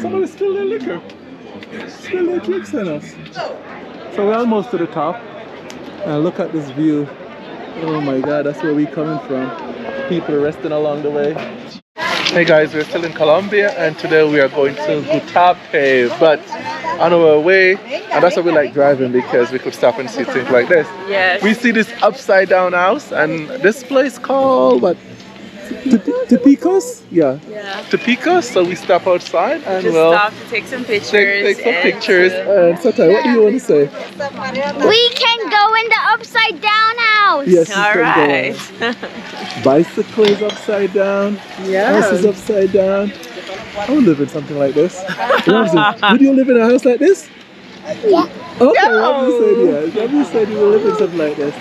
Somebody still their liquor. Still their drinks on us. So we're almost to the top. And look at this view. Oh my god, that's where we're coming from. People are resting along the way. Hey guys, we're still in Colombia and today we are going to Guatapé, but on our way, and that's why we like driving, because we could stop and see things like this. Yes. We see this upside down house and this place called what? Tepicos? Yeah. Tepicos. So we stop outside and just we'll stop to take some pictures. Take some pictures. And Satai, what do you want to say? We can go in the upside down house. Yes, All right. Bicycles upside down. Yeah. Houses upside down. I would live in something like this. Would you live in a house like this? Yeah. Okay, Robbie said yes. Robbie said you will live in something like this.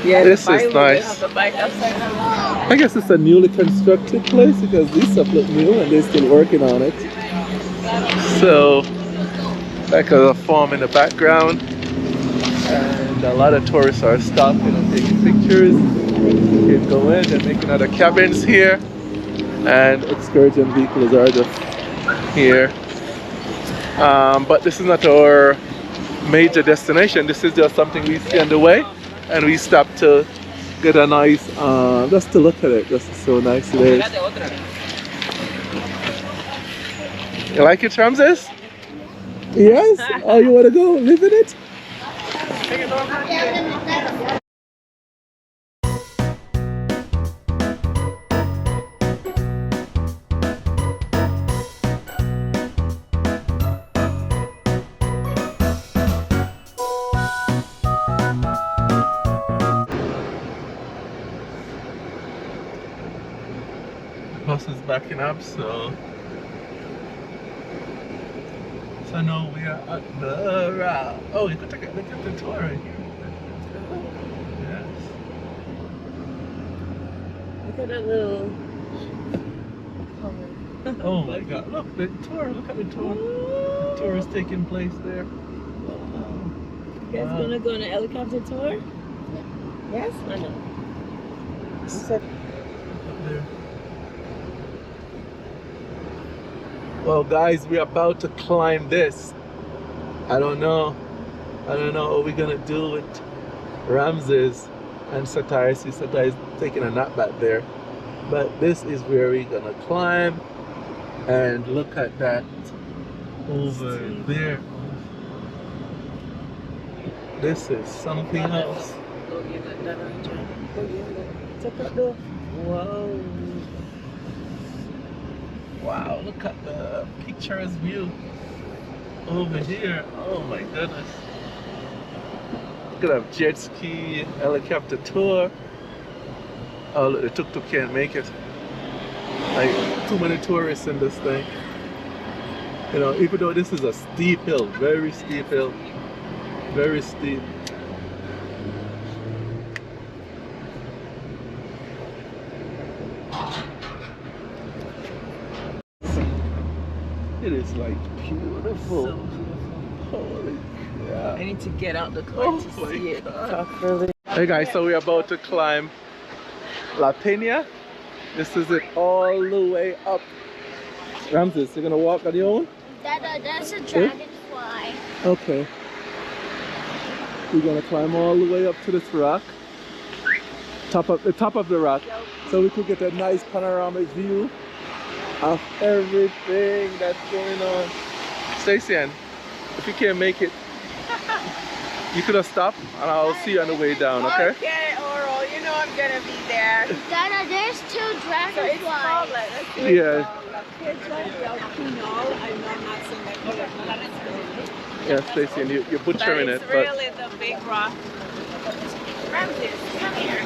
Yeah, this is nice. I guess it's a newly constructed place because these stuff look new and they're still working on it. So, like a farm in the background, and a lot of tourists are stopping and taking pictures. You can go in, they're making other cabins here, and excursion vehicles are just here. But this is not our major destination. This is just something we see on the way. And we stopped to get a nice, just to look at it, just so nice it is. You like it, Ramses? Yes? Oh, you want to go live in it? Bus is backing up, so now we are at the route. Oh, you could take a look at the tour right here. Yes. Look at that little. Oh my god, look the tour, look at the tour. The tour is taking place there. You guys gonna go on a helicopter tour? Yes? I know. Up there. Well guys, we're about to climb this. I don't know what we're gonna do with Ramses and Satai. I see Satai is taking a nap back there. But this is where we're gonna climb. And look at that over there. This is something else. Whoa. Wow, look at the picturesque view over here. Oh my goodness. Could have jet ski, helicopter tour. Oh look, the tuk-tuk can't make it. Like, too many tourists in this thing. You know, even though this is a steep hill, very steep hill. Very steep. It is like beautiful. So beautiful. Holy yeah. I need to get out the car to see it properly. Hey guys, so we're about to climb La Peña. This is it all the way up. Ramses, you're gonna walk on your own? That's a dragonfly. Okay. We're gonna climb all the way up to this rock. The top of the rock. So we could get a nice panoramic view of everything that's going on. Stacey, if you can't make it, you could have stopped and I'll see you on the way down, okay? Okay, Oral, you know I'm gonna be there. Dada, there's two dragonflies. Yeah. Yeah, Stacey, and you're butchering it, but really the big rock. Ramses, come here.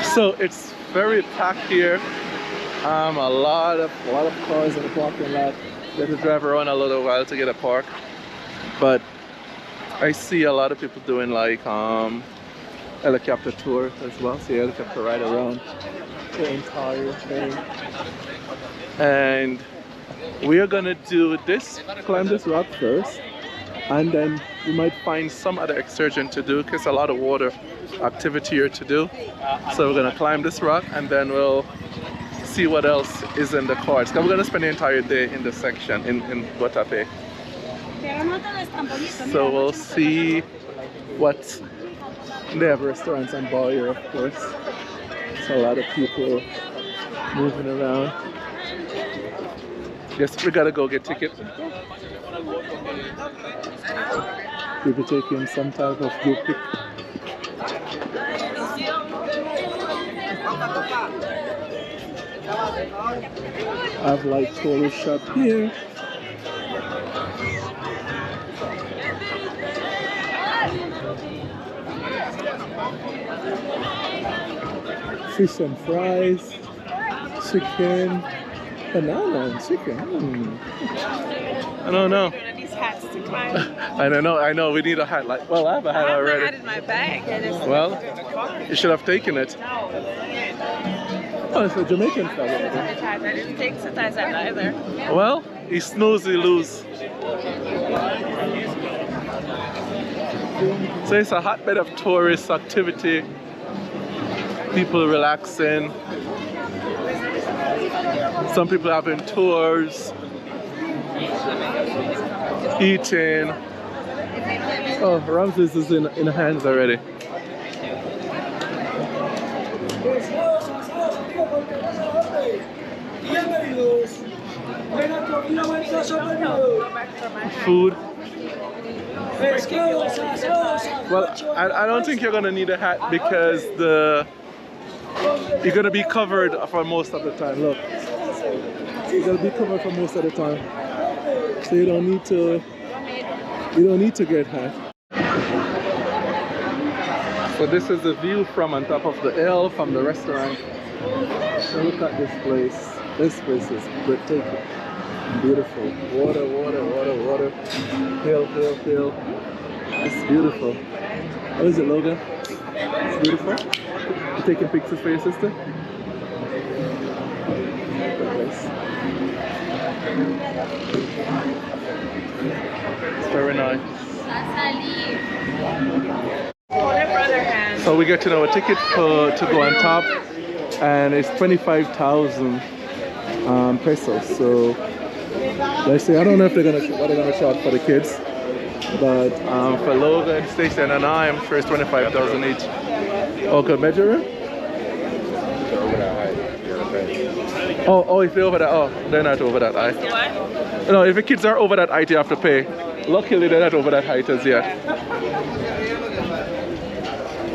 So it's very packed here. A lot of cars in the parking lot. You have to drive around a little while to get a park. But I see a lot of people doing like helicopter tour as well. See a helicopter ride around the entire thing. And we are gonna do this, climb this rock first, and then we might find some other excursion to do because a lot of water activity here to do. So we're gonna climb this rock and then we'll see what else is in the cards. Because we're going to spend the entire day in this section in Guatapé. So we'll see what they have restaurants and bar here, of course. There's a lot of people moving around. Guess we gotta go get tickets. People taking some type of group pic. I've like tourist shop here. Fish and fries, chicken, banana and chicken. I don't know. These hats to climb. I don't know. I know. We need a hat. Like, well, I have a hat already. I have my hat in my bag. Well, you should have taken it. No. Oh, it's a Jamaican flag. I didn't take sometimes either. Well, he snooze, he lose. So it's a hotbed of tourist activity. People relaxing. Some people having tours. Eating. Oh, Ramses is in hands already. Food. Well, I don't think you're gonna need a hat because you're gonna be covered for most of the time. Look, you're gonna be covered for most of the time, so you don't need to get hat. So this is the view from on top of the hill from the restaurant. So look at this place. This place is breathtaking. Beautiful. Water, water, water, water. Hill, hill, hill. It's beautiful. How is it, Logan? It's beautiful. You taking pictures for your sister? It's very nice. So we get to know a ticket to go on top, and it's 25,000 pesos. So let's see. I don't know if they're gonna charge for the kids, but for Logan, Station, and I'm sure it's 25,000 each. Oh, good measuring. Oh, if they're over that, oh, they're not over that height. No, if the kids are over that height, you have to pay. Luckily, they're not over that height as yet.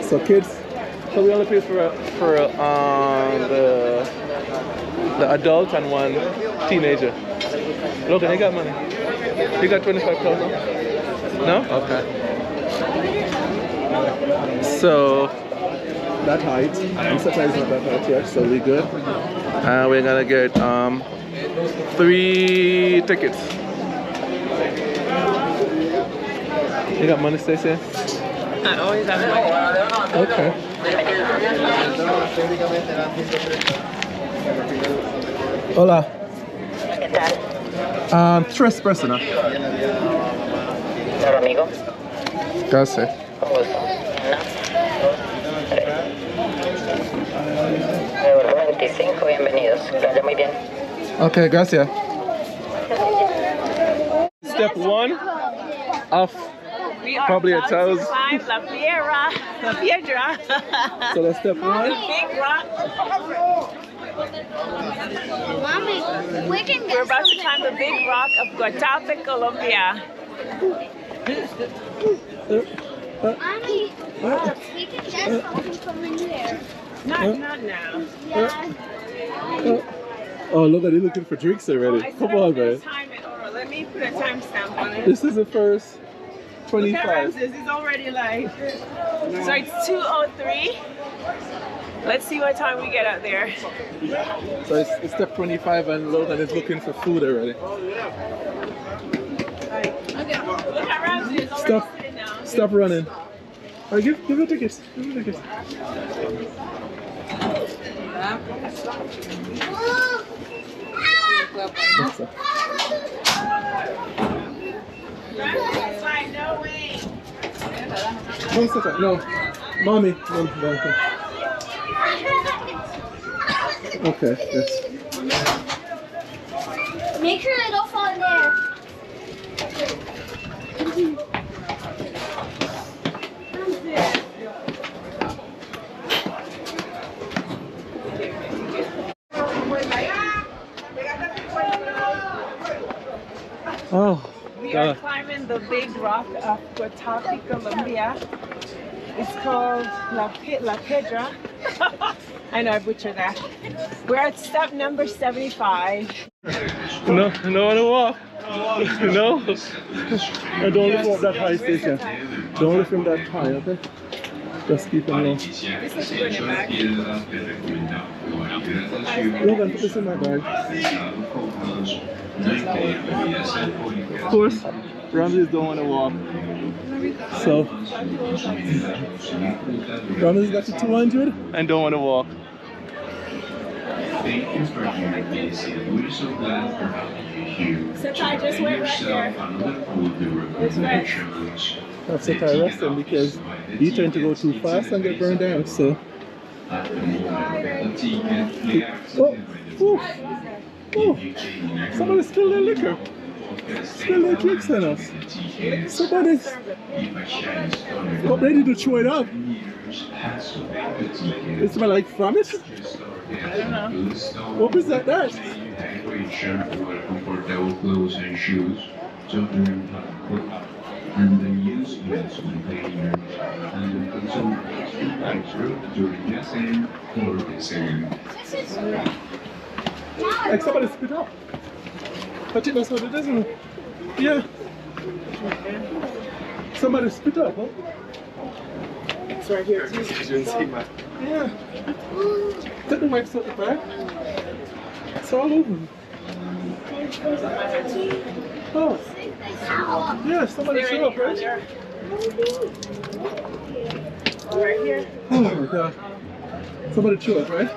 So kids, so we only pay for the adult and one teenager. Look, you got money. You got 25,000. No? Okay. So that height, Isata is not that height yet, so we're good. And we're gonna get 3 tickets. You got money, Stacey? I always have money. Okay. Hola. ¿Qué tal? 3 personas. ¿Nuevo amigo? Gracias. Con gusto. Nuevo 25, bienvenidos. Que vaya muy bien. Okay, gracias. Step 1 of probably 1,000. La Piedra. La Piedra. So that's step 1. Big rock. Mommy, we can We're get about to climb the big rock of Guatapé, Colombia. Mommy, we can get something from in here. Not now. Yeah. Oh, look at you looking for drinks already. Come on, man. Time it over. Let me put a timestamp on it. This is the first Look at 25. Ramses, it's already like. So it's 2:03. Let's see what time we get out there. So it's step 25 and Logan is looking for food already. Look at Ramses, it's already sitting down. Stop running. All right, give her tickets. Give her tickets. That's it. Ramses, like, no way. No, it's okay. No. Mommy. No, no, no. Okay, yes. Make sure they don't fall in there. Oh, We are God. climbing the big rock of Guatapé, Colombia. It's called La Piedra. I know I butchered that. We're at step number 75. No, no one to walk. No. And don't lift up that high station. Don't lift him that high, okay? Just keep him low. This is bring it back. Logan, put this in my bag. Of course, Ramses don't want to walk. So, Ramses got to 200 and don't want to walk. Satai, just wait right here. Just rest. That's what I rest him because he trying to go too fast and get burned down. So, oh, somebody spilled their liquor. Spilled their drinks on us. Somebody's ready to chew it up. It smells like vomit. I don't know. What was that? Comfortable clothes and shoes, and the use containers and the consumption during lesson or lesson. Like somebody spit up. I think that's what it is, isn't it? Yeah. Somebody spit up, huh? It's right here too. Yeah. Take the wipes out the back. It's all over. Oh. Yeah, somebody show up, right? Right here. Oh my God. Somebody chew up, right?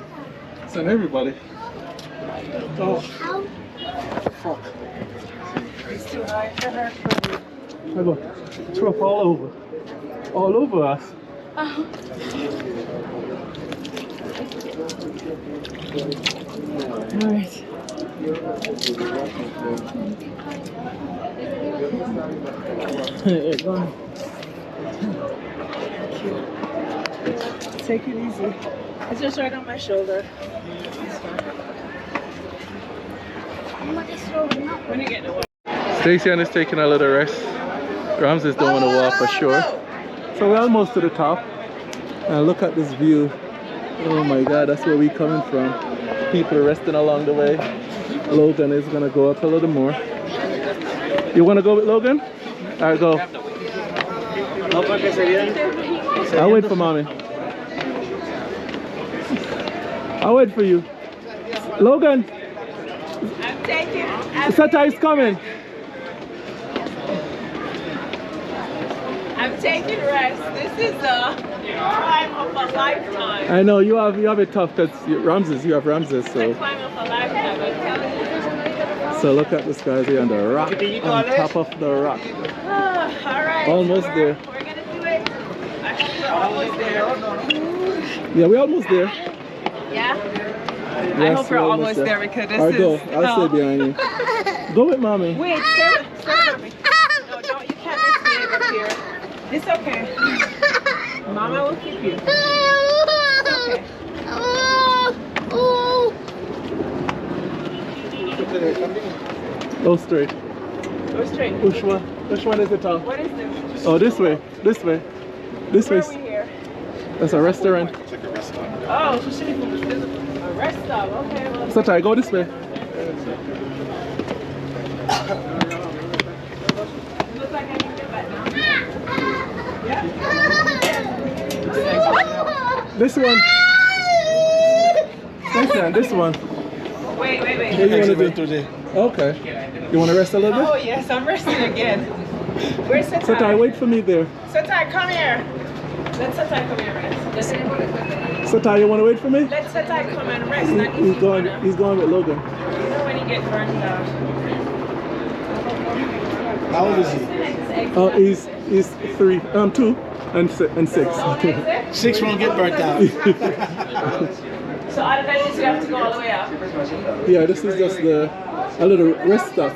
Send everybody. Oh. Fuck. It's too high for her. I go. Throw up all over. All over us. Alright. Take it easy. It's just right on my shoulder. When you get to walk. Stacian is taking a little rest. Ramses don't want to walk for sure. So we're almost to the top. And look at this view. Oh my God, that's where we're coming from. People are resting along the way. Logan is gonna go up a little more. You wanna go with Logan? Alright, go. I'll wait for mommy. I'll wait for you. Logan! I'm taking. Sata is coming. I'm taking rest. This is a climb of a lifetime. I know you have it tough because Ramses, you have Ramses, so. A climb of a lifetime, I'm telling you. So look at this guy here on the rock, on top of the rock. All right. Almost there. We're gonna do it. I think we're almost there. Yeah, we're almost there. Yeah. Yes, I hope we're almost there because this Alright, go. is. I'll stay behind you. Go with mommy. Wait, stay with mommy. No, don't. You can't misbehave up here. It's okay. Mama will keep you. It's okay. Go straight. Go straight. Which one? Which one is the top? What is this? Oh, this way. This way. This Where way. are we here? That's a restaurant. Oh, a rest stop. Okay. Well, Sata, go this way. it looks like I can get back now. Yeah. This one. This one. Wait. What do you want to do? Okay. You want to rest a little bit? Oh yes, I'm resting again. Where's Satai? Sata, wait for me there. Satai, come here. Let Satai come here and rest. Sata, you want to wait for me? Let Satai come and rest. He's going with Logan. You know when you get burned down. How old is he? Oh, he's 2 and 6. Oh, that's it? 6 won't get burnt out. So other than this, you have to go all the way up. Yeah, this is just a little rest stop.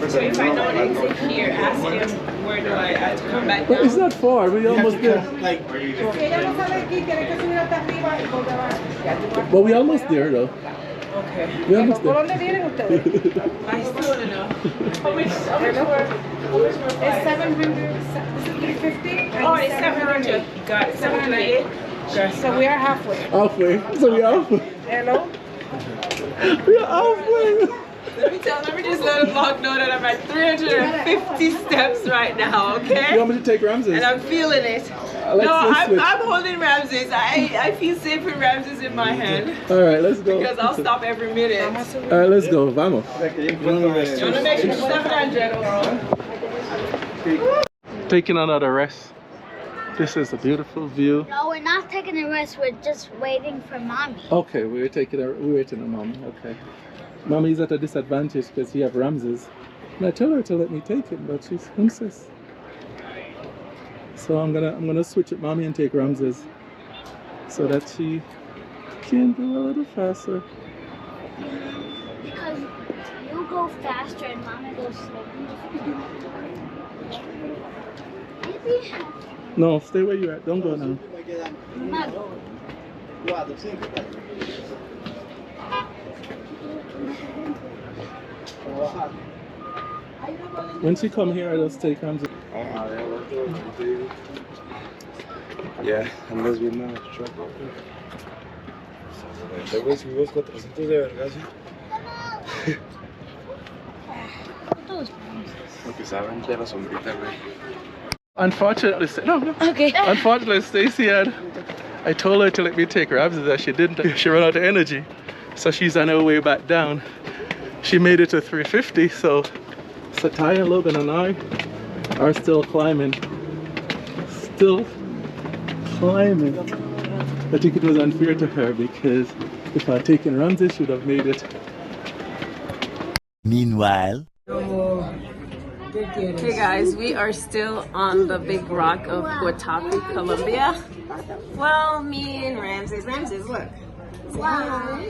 So if I don't exit here, ask him where do I have to come back But down. it's not far, we're almost there. But we're almost there though. Okay. We're almost there. I still don't know. How much were? It's 700. This is 350. Oh, it's 700. Got it. 708. So we are halfway. Halfway. So we're halfway. Hello? We're halfway. Let me just let the vlog know that I'm at 350 steps right now, okay? You want me to take Ramses? And I'm feeling it. Let's I'm holding Ramses. I feel safe with Ramses in my hand. Alright, let's go. Because I'll stop every minute. Alright, let's go. Vamos. You want to make sure 700 overall? Taking another rest. This is a beautiful view. No, we're not taking a rest. We're just waiting for mommy. Okay, we're waiting on mommy. Okay. Mommy's at a disadvantage because you have Ramses. And I tell her to let me take him, but she insists. So I'm gonna switch with mommy and take Ramses so that she can go a little faster. Because you go faster and mommy goes slower. Maybe. No, stay where you're at. Don't go now. I'm not going. When she come here, I just take Ramses. Ya, andas viendo el truck. Luego subimos 400 de vergas. Lo que saben de la sombrita, güey. Unfortunately, Unfortunately, Stacy I told her to let me take Ramses, and she didn't. She ran out of energy, so she's on her way back down. She made it to 350, so Satai, Logan, and I are still climbing. Still climbing. I think it was unfair to her because if I had taken Ramses, she would have made it. Meanwhile. Hey guys, we are still on the big rock of Guatapé, Colombia. Well, me and Ramses, look. Wow.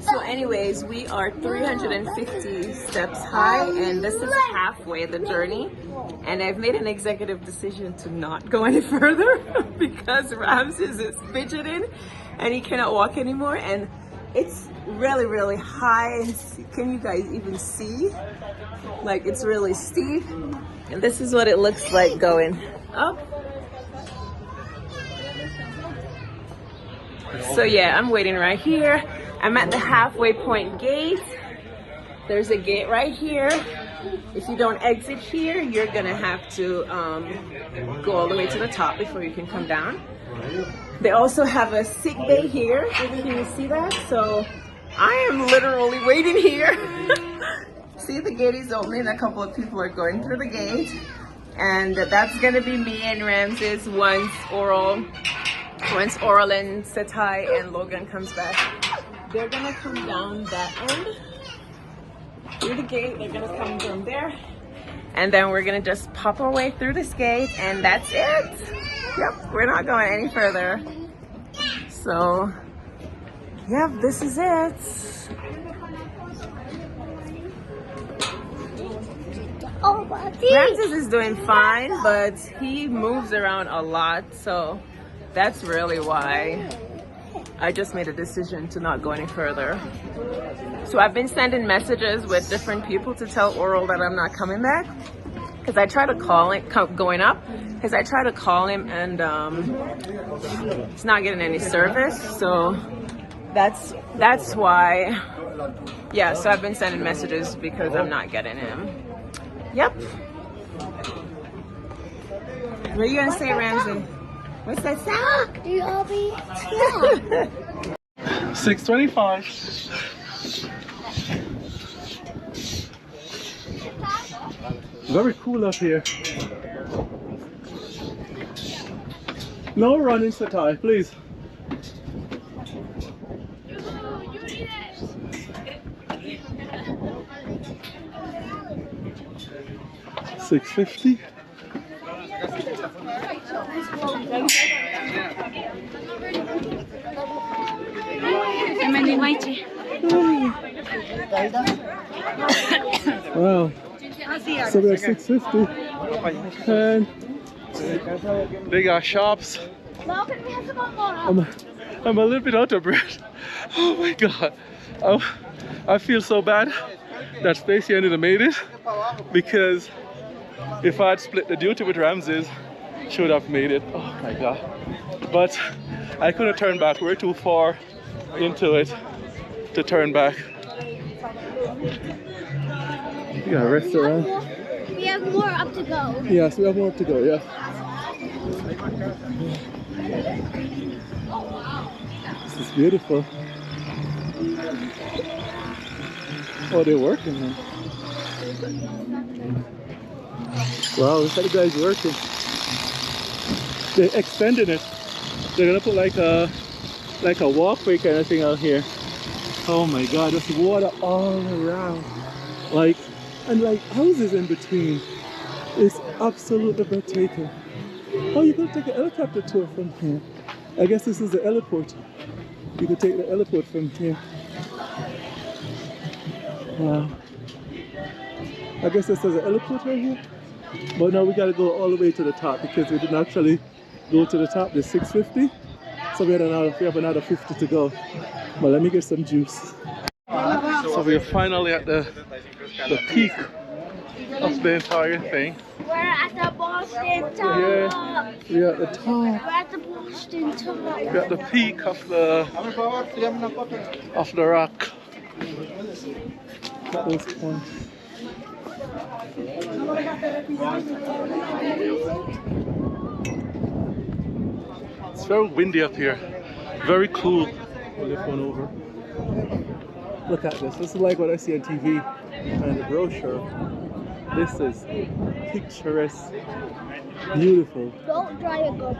So anyways, we are 350 steps high and this is halfway the journey. And I've made an executive decision to not go any further because Ramses is fidgeting and he cannot walk anymore. And it's really, really high. Can you guys even see? Like, it's really steep. And this is what it looks like going up. So yeah, I'm waiting right here. I'm at the halfway point gate. There's a gate right here. If you don't exit here, you're gonna have to go all the way to the top before you can come down. They also have a sick bay here. Can you see that? So I am literally waiting here. See, the gate is open. A couple of people are going through the gate. And that's gonna be me and Ramses once Oral and Satai and Logan comes back. They're gonna come down that end through the gate. They're gonna come from there. And then we're gonna just pop our way through this gate and that's it. Yep, we're not going any further. So, yep, this is it. Oh, Ramses is doing fine, but he moves around a lot, so that's really why I just made a decision to not go any further. So I've been sending messages with different people to tell Oral that I'm not coming back. Because I try to call him, going up, because I try to call him and he's not getting any service. So that's why, yeah, so I've been sending messages because I'm not getting him. Yep. What are you gonna say, Ramsey? What's that sound? Do you all be? 625. Very cool up here. No running, Satai, please. $650. Wow. So we're at 650. And they got shops. I'm a little bit out of breath. Oh my god. I feel so bad that Stacey ended up made it, because if I had split the duty with Ramses, she would have made it. Oh my god. But I couldn't turn back. We're too far into it to turn back. We got a restaurant. We have more up to go. Yes, we have more up to go, yeah. This is beautiful. Oh, they're working, man. Wow, look at the guys working. They're extending it. They're gonna put like a walkway kind of thing out here. Oh my god, there's water all around. And houses in between. It's absolutely breathtaking. Oh, you could take an helicopter tour from here. I guess this is the heliport. You could take the heliport from here. Wow. I guess this is a heliport right here. But now we gotta go all the way to the top because we didn't actually go to the top. There's 650. So we have another 50 to go. But let me get some juice. So we're finally at the peak of the entire thing. We're at the Boston top. Yeah, we're at the top. We're at the Boston top. We're at the peak of the rock. That was fun. It's very windy up here. Very cool. I'll lift one over. Look at this. This is like what I see on TV and the brochure. This is picturesque, beautiful. Don't try a go.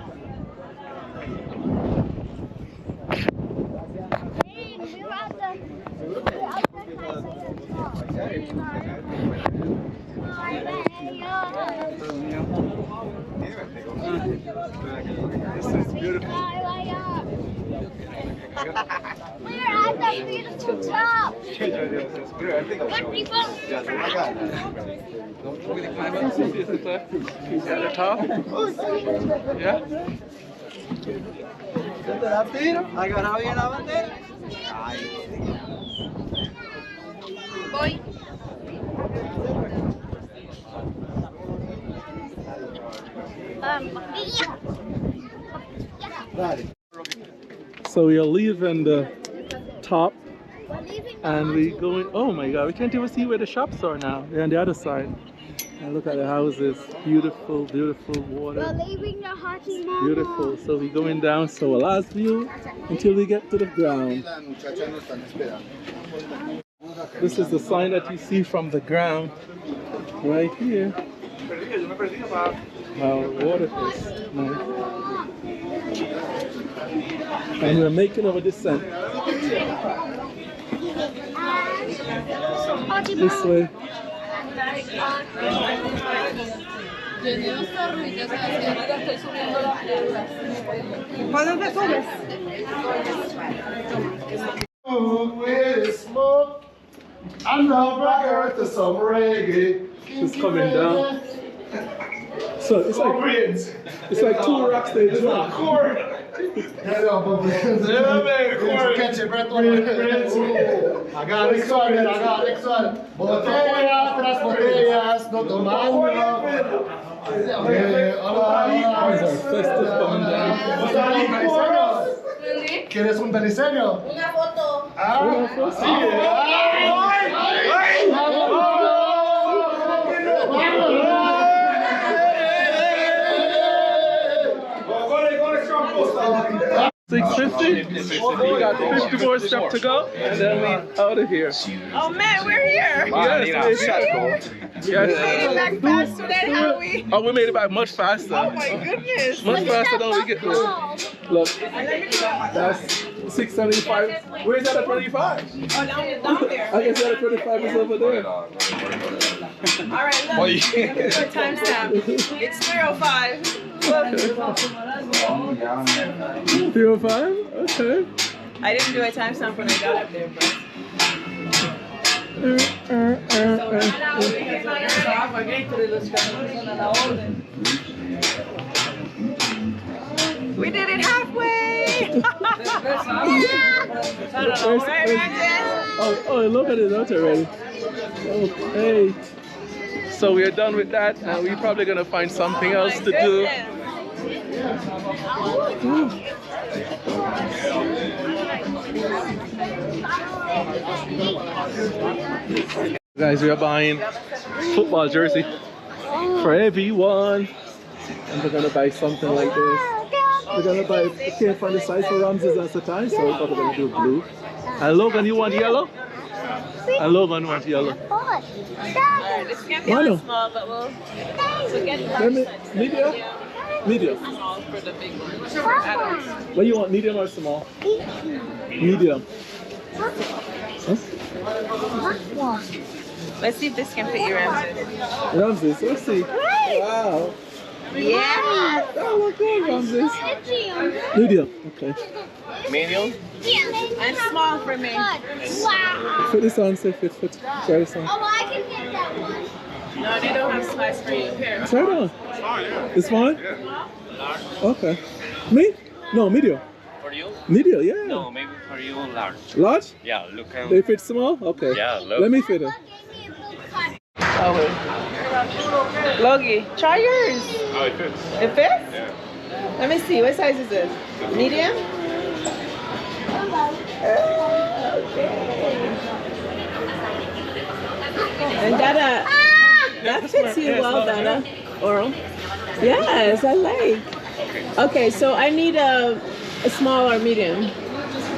Hey, we're at the This is beautiful. We're at the beautiful top. What people? At the top? Yeah? Agarra bien la bandera. Voy. So we are leaving the top and we going, oh my god, we can't even see where the shops are now. They're on the other side. And look at the houses, beautiful, beautiful water. We're leaving the Hachi Mama. Beautiful. So we're going down, so a last view until we get to the ground. This is the sign that you see from the ground right here. How water is nice. And we're making our descent. This way. Smoke and now brother to some reggae. It's coming down. So it's like two rocks they just catch it, I got excited. Botella tras botellas, no tomando. These are festive coming down. ¿Quieres un beliceño? Una foto. $6.50. We got 50 more steps to go, and then we out of here. Oh man, we're here. Yes, We made it back faster than how we. Oh, we made it back much faster. Oh my goodness. Much faster than we get there. Look, that's 675. Where's that at 25? Oh, down there. I guess that at 25 is over there. All right, look. Good timestamp. It's 3:05. 305? Okay. I didn't do a timestamp when I got up there, but. We did it halfway! Oh, look at it out already. Okay. So we are done with that, and we're probably gonna find something else to do. Guys, we are buying football jersey for everyone, and we're gonna buy something like this. We're gonna buy. We can't find the size for Ramses at the time, so we're probably gonna do blue. And Logan, you want yellow? And Logan wants yellow. This can be small, but we'll get medium. Medium. small for the big one. What do you want, medium or small? Medium. Huh? Let's see if this can fit your Ramses. Ramses, let's see. Wow. Yeah. Oh, look good, Ramses. Medium. Okay. Medium? And small for me. Wow. Put this on, say fit. Try this on. Oh, I can get that one. No, they don't have size for you. Here. Try it on. It's fine? Okay. Me? No, medium. For you? Medium, yeah. No, maybe for you large. Large? Yeah, look how. They fit small? Okay. Yeah, look. Let me fit it. Logie, try yours. Oh, it fits. It fits? Yeah. Let me see. What size is this? Medium? And Dada, that fits you well, Dada. Oral. Yes, I like. Okay, so I need a small or medium.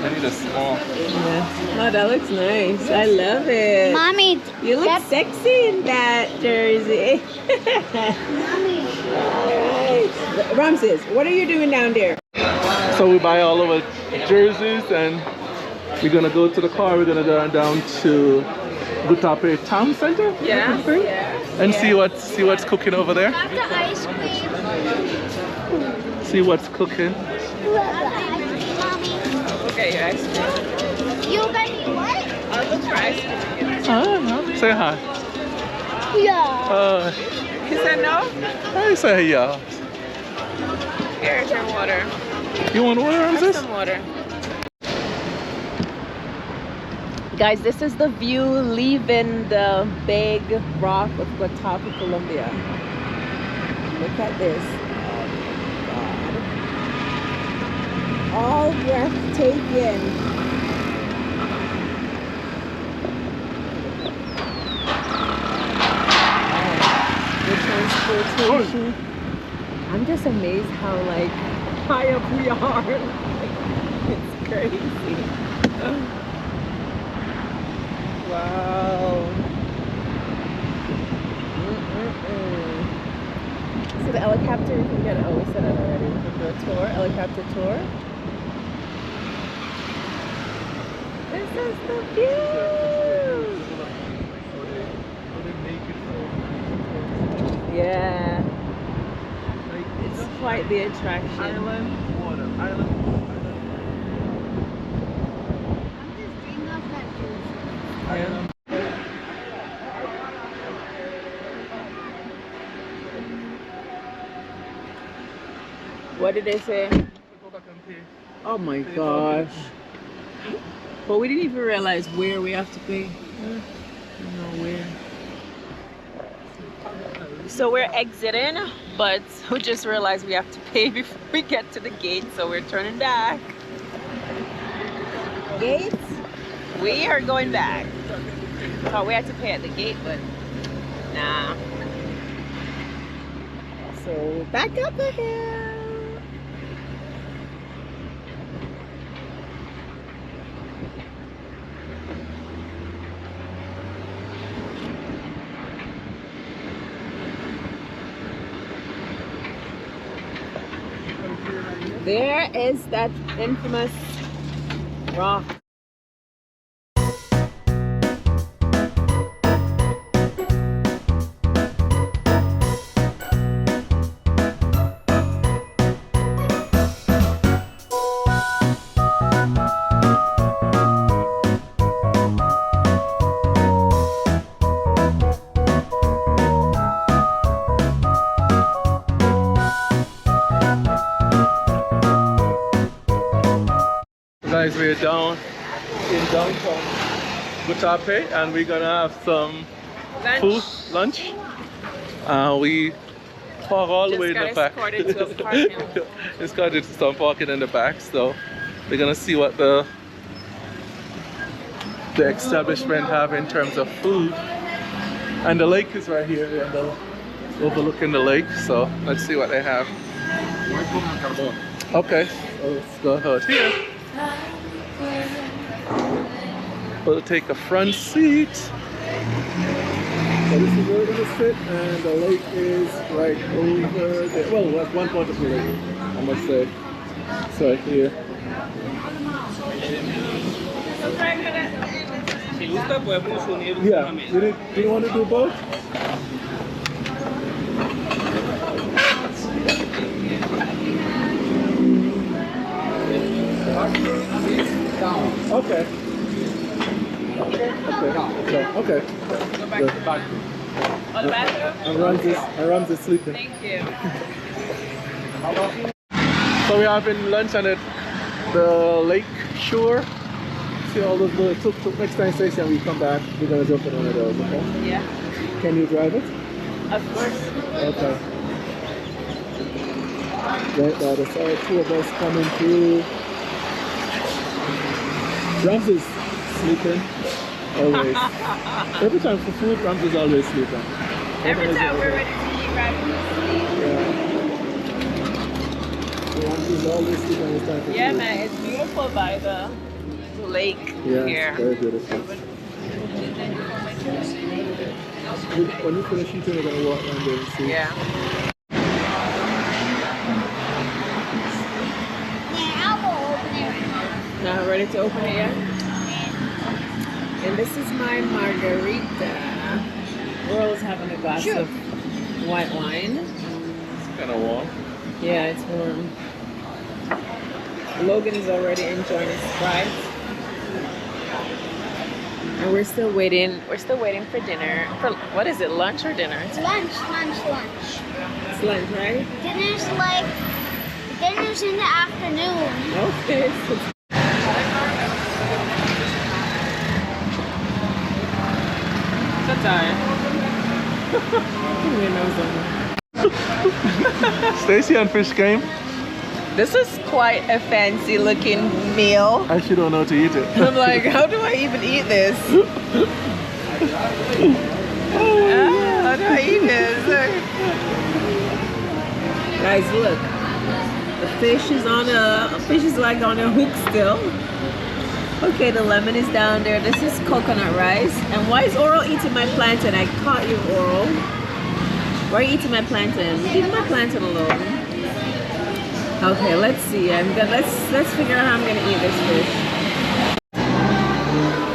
I need a small. Yeah. Oh, that looks nice. I love it. Mommy, You look sexy in that jersey. Alright. Ramses, what are you doing down there? So we buy all of our jerseys, and we're gonna go to the car. We're gonna go down to Guatapé Town Center. Yeah. And see what's cooking over there. got the ice cream. See what's cooking. Mommy, Okay, your ice cream. you got me what? I'll look for ice cream. Say hi. Yeah. You said no? I say yeah. Here's your water. You want water, Have Ramses? some water. Guys, this is the view leaving the big rock of Guatapé, Colombia. Look at this. Oh my God. All breathtaking. The transportation. I'm just amazed how like high up we are. It's crazy. Wow. So the helicopter, you can get it. Oh, we said it already. We can do a tour, helicopter tour. This is the view. Yeah. It's quite the attraction. Island water. Island. I'm just dreaming of that juice. Island. What did they say? Oh my gosh. But we didn't even realize where we have to pay. No, where. So we're exiting, but we just realized we have to pay before we get to the gate, so we're turning back. Gates? We are going back. Thought we had to pay at the gate, but nah. So back up the hill. There is that infamous rock. we're down in downtown Guatapé, and we're gonna have some lunch. We park all the way in the back. It's got some parking in the back, so we're gonna see what the establishment have in terms of food. And the lake is right here, and overlooking the lake, so let's see what they have. Okay, so let's go ahead here. We'll take a front seat. So this is where we're gonna sit, and the lake is right over there. Well, that's one part of the lake, I must say. It's right here. Yeah, do you want to do both? Okay. Okay. Go back to the bathroom. Oh, the bathroom? And Rams is sleeping. Thank you. So we're having lunch on the lake shore. See all those little tuk-tuk. Next time station we come back, we're gonna jump in one of those, okay? Yeah. Can you drive it? Of course. Okay. There's two of us coming through. Rams is sleeping. Always. Every time for food, Rams is always sleeping. Every time we're ready to eat, Rams is sleeping. Yeah. Rams is always sleeping when it's time for food. Yeah, man, it's beautiful by the lake here. Yeah, very beautiful. When you finish eating, we're gonna walk around there and see. Yeah. Now ready to open it yet? And this is my margarita. Earl's having a glass of white wine. It's kind of warm. Yeah, it's warm. Logan is already enjoying his Sprite. And we're still waiting. We're still waiting for dinner. For what is it? Lunch or dinner? It's lunch. It's lunch, right? Dinner's in the afternoon. Okay. So tired. Stacy and fish game. This is quite a fancy looking meal. I actually don't know how to eat it. I'm like, how do I even eat this? How do I eat this? Guys, look. The fish is like on a hook still. Okay, the lemon is down there. This is coconut rice. And why is Oral eating my plantain? I caught you, Oral. Why are you eating my plantain? Leave my plantain alone. Okay, let's see. Let's figure out how I'm gonna eat this fish.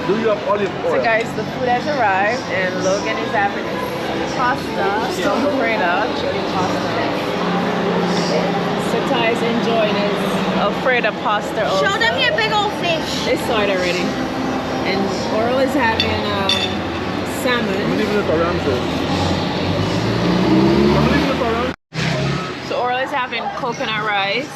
Do you have olive oil? So guys, the food has arrived, and Logan is having pasta, sofrita, chicken pasta. So Ty is enjoying his Alfredo pasta. Also. Show them your big old fish. They saw it already. And Oral is having salmon. So Oral is having coconut rice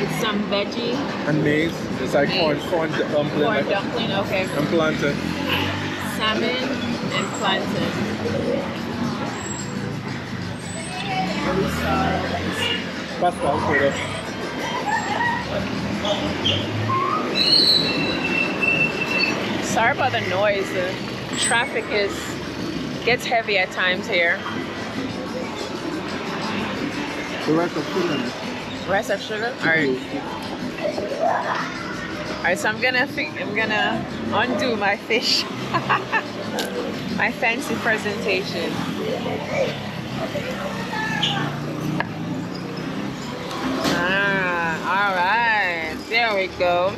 with some veggie. And maize. It's like corn dumpling. Corn dumpling, okay. And plantain. Salmon and plantain. Pasta, Alfredo. Sorry about the noise. The traffic gets heavy at times here. The rest of sugar. Rest of sugar? Alright. Alright, so I'm gonna undo my fish. My fancy presentation. Alright. There we go.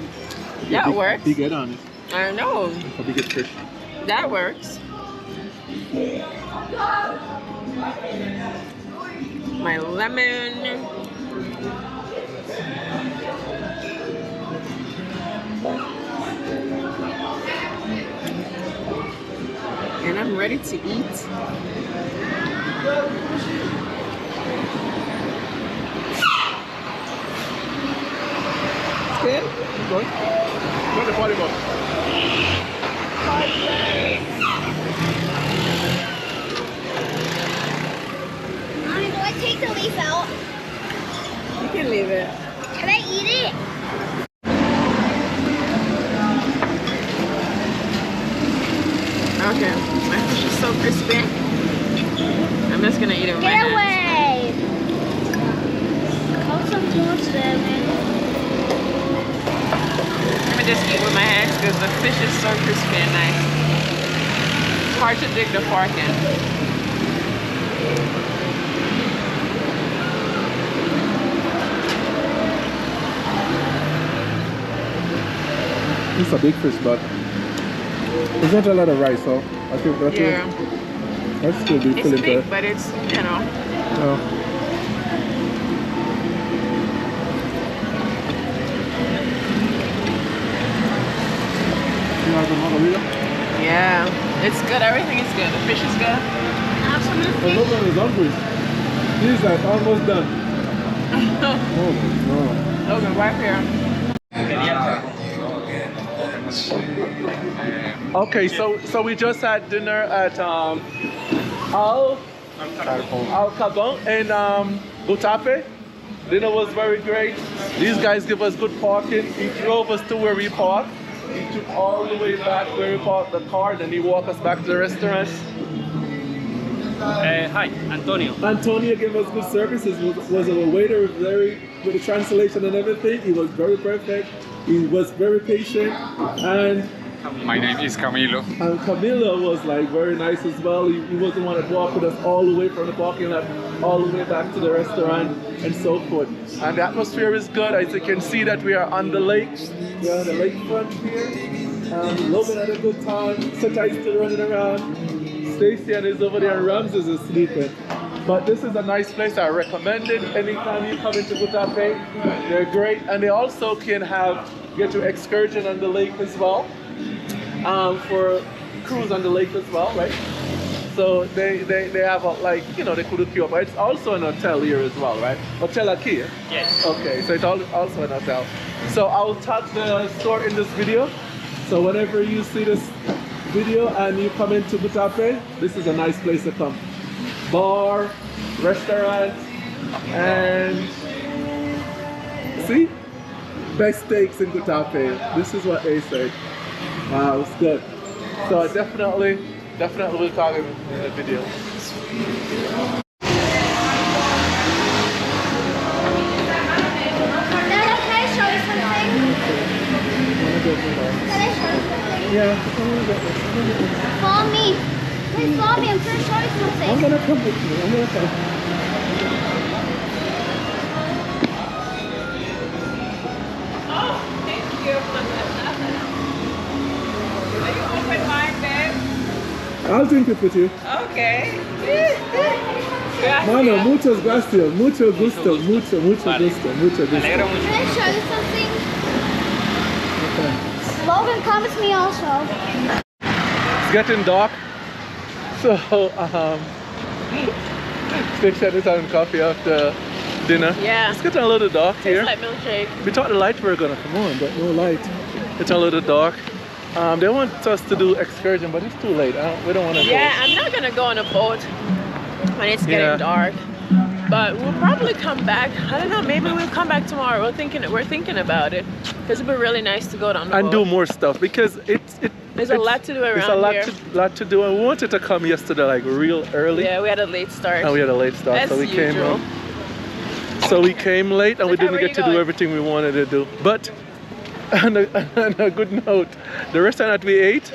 That works. Be good on it. I know. A big fish. That works. My lemon. And I'm ready to eat. It's good? one. Not the party boat. Mommy, do I take the leaf out? You can leave it. Can I eat it? Okay, my fish is so crispy. I'm just gonna eat it with my Get hands. away! Call some too much there, man. Let me just eat with my hands because the fish is so crispy and nice. It's hard to dig the fork in. It's a big fish, but there's not a lot of rice, so I think that's still be It's filling big, there. but it's, you know. You have the margarita? Yeah, it's good. Everything is good. The fish is good. Oh, Logan is hungry. He's like almost done. Oh, no. Logan, right here. Okay, so we just had dinner at Al Cabon in Guatapé. Dinner was very great. These guys give us good parking. He drove us to where we parked. He took all the way back where we parked the car, then he walked us back to the restaurant. Hi, Antonio. Antonio gave us good services. Was a waiter with the translation and everything. He was very perfect. He was very patient, and My name is Camilo. And Camilo was like very nice as well. He was the one that walked with us all the way from the parking lot, all the way back to the restaurant and so forth. And the atmosphere is good. As you can see that we are on the lakes. We are on the lakefront here. Logan had a good time. Seta is still running around. Stacy is over there and Ramses is sleeping. But this is a nice place. I recommend it anytime you come into Guatapé. They're great. And they also can get your excursion on the lake as well. For cruise on the lake as well, right? So they have they could hook you up. It's also an hotel here as well, right? Hotel aquí? Yes. Okay, so it's also an hotel. So I'll tag the store in this video. So whenever you see this video and you come into Guatapé, this is a nice place to come. Bar, restaurant, and see? Best steaks in Guatapé. This is what they said. Wow, it's good. So I definitely will talk in the video. Dad, can I show you something? Can I show you something? Yeah, Follow me. Please follow me. I'm trying to show you something. I'm gonna come with you. I'm gonna come. Oh, thank you. Are you open-minded, babe? I'll drink it with you. Okay. Mano, muchas gracias. Mucho gusto. Mucho gusto. Mucho gusto. Alegro mucho. Can I show you something? Okay. Logan, come with me also. It's getting dark. So, Station is having coffee after dinner. Yeah. It's getting a little dark here. Tastes like milkshake. We thought the lights were gonna come on, but no light. It's a little dark. They want us to do excursion, but it's too late. We don't want to Yeah, I'm not gonna go on a boat when it's getting dark. But we'll probably come back. I don't know. Maybe we'll come back tomorrow. We're thinking about it because it'd be really nice to go down the boat. And do more stuff because There's a lot to do around here. There's a lot to do. And we wanted to come yesterday like real early. Yeah, we had a late start. And we had a late start, As so we usual. came late and we didn't get to do everything we wanted to do. But on a good note, the restaurant that we ate,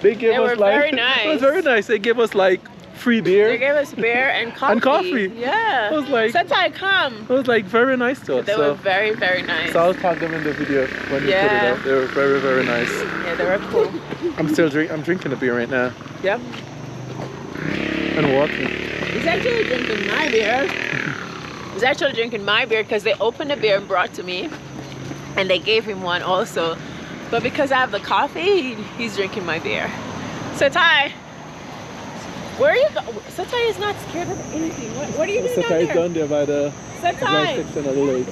they were very nice. It was very nice. They gave us like free beer. They gave us beer and coffee. And coffee. Yeah. It was like Satai, come. It was like very nice to us. They were very, very nice. So I'll tag them in the video when you put it up. They were very, very nice. Yeah, they were cool. I'm drinking a beer right now. Yep. And walking. He's actually drinking my beer. He's actually drinking my beer because they opened the beer and brought to me. And they gave him one also. But because I have the coffee, he's drinking my beer. Satai, where are you going? Satai is not scared of anything. What are you doing Satai is down down there by the dry Satai. section of the lake.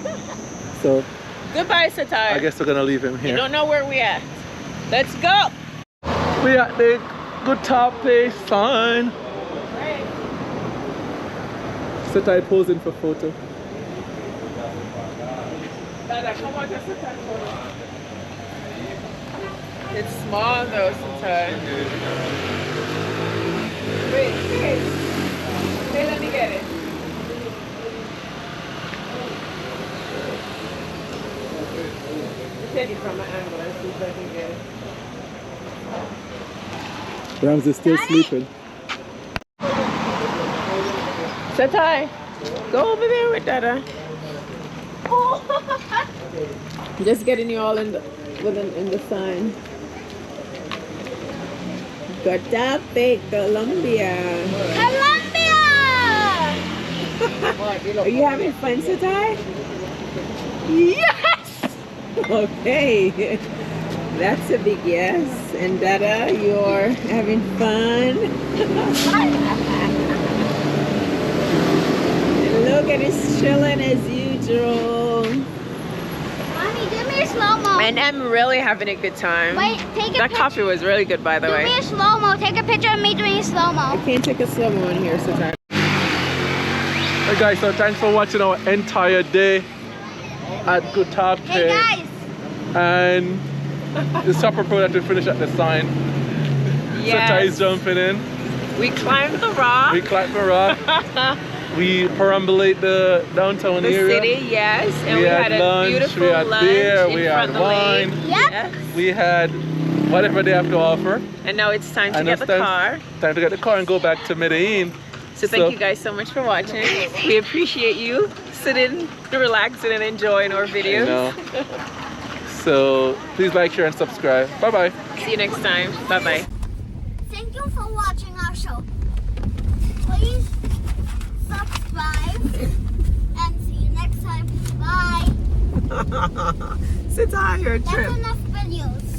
So Goodbye, Satai. I guess we're gonna leave him You here. don't know where we at. Let's go. We at the Guatapé sign. Satai posing for photo. Dada, come on, just Satai photo. It's small though, Satai. Wait. Hey, let me get it. Take it from an angle and see if I can get it. Rams is still sleeping. Satai, go over there with Dada. Just getting you all in the sign. Guatapé, Colombia. Colombia! Are you having fun, Satai? Yes! Okay. That's a big yes. And Dada, you're having fun. Look at us chilling as usual. Mommy, do me a slow-mo. And I'm really having a good time. Wait, take a That picture. coffee was really good, by the Do way. me a slow-mo. Take a picture of me doing a slow-mo. I can't take a slow-mo in here, Satai. Hey guys, so thanks for watching our entire day at Guatapé. Hey guys. And the supper pro that we finished at the sign. Satai is jumping in. We climbed the rock. We climbed the rock. We perambulate the downtown The area. city, yes. And We we had had a lunch, beautiful we had lunch beer, in we front had of the wine. lake. Yep. Yes. We had whatever they have to offer. And now it's time to And get it's the car. Time to get the car and go back to Medellin. So thank you guys so much for watching. We appreciate you sitting, relaxing, and enjoying our videos. You know. So please like, share, and subscribe. Bye bye. See you next time. Bye bye. Thank you for watching our show. Please subscribe and see you next time. Bye. Sit down, your That's trip. enough videos.